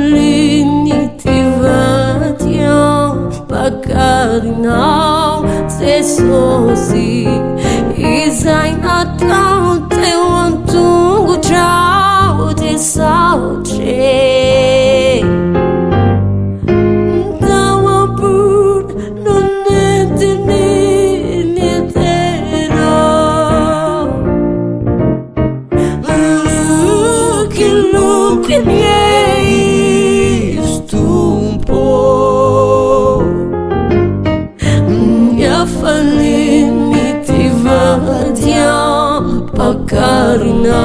falinitivatiam bakarinao Jesosy izay natao teo an-tongotrao de saotre tao ambony no nentiny niatera kilokiny Tompo falinitivatiam hakarina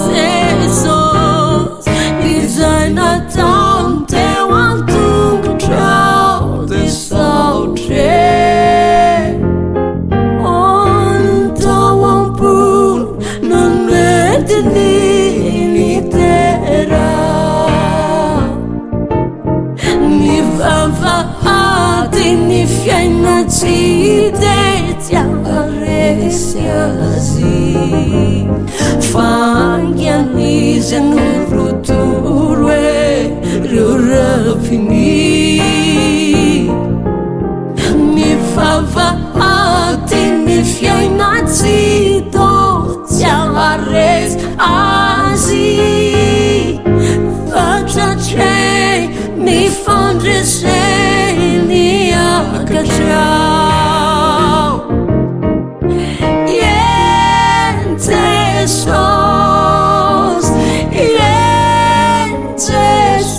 Jesus izay natao teo an-tongotrao de saotre tao ambony no nentiny nitera ny vavahady ny fiainatsy resy azy fangianizy no rotoro reo rafiny ny vavahady ny fiainatsy do resy azy Fatratra ny fandreseny akatrao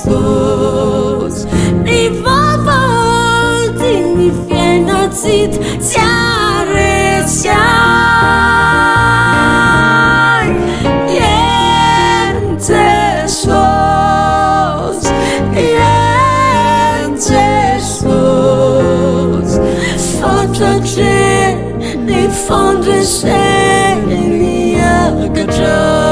Jesus ny vavahady ny fiainatsy resy Jesus Fatratra ny fandreseny akatrao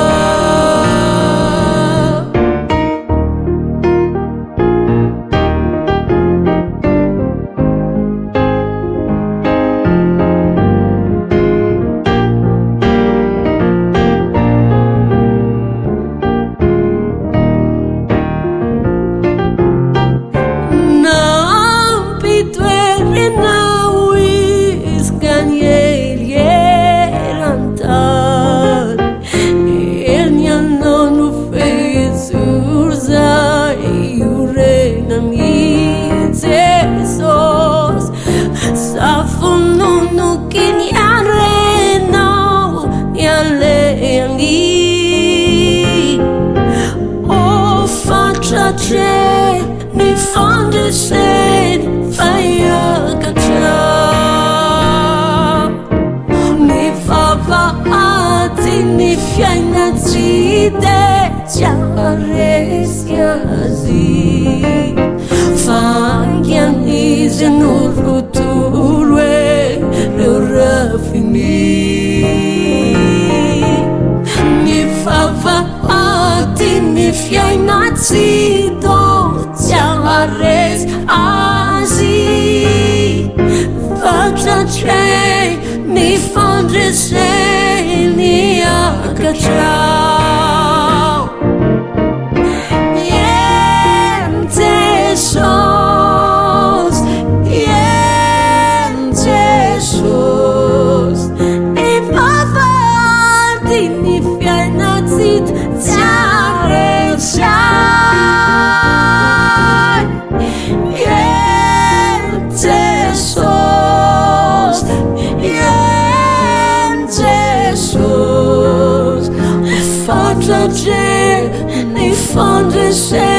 ny fandreseny akatrao ny vavahady ny fiainatsy resy azy fangianizy no rotoro reo rafiny ny vavahady ny fiainatsy do resy azy Fatratra ny fandreseny akatrao Jesus ny vavahady ny fiainatsy resy Fatratra ny fandreseny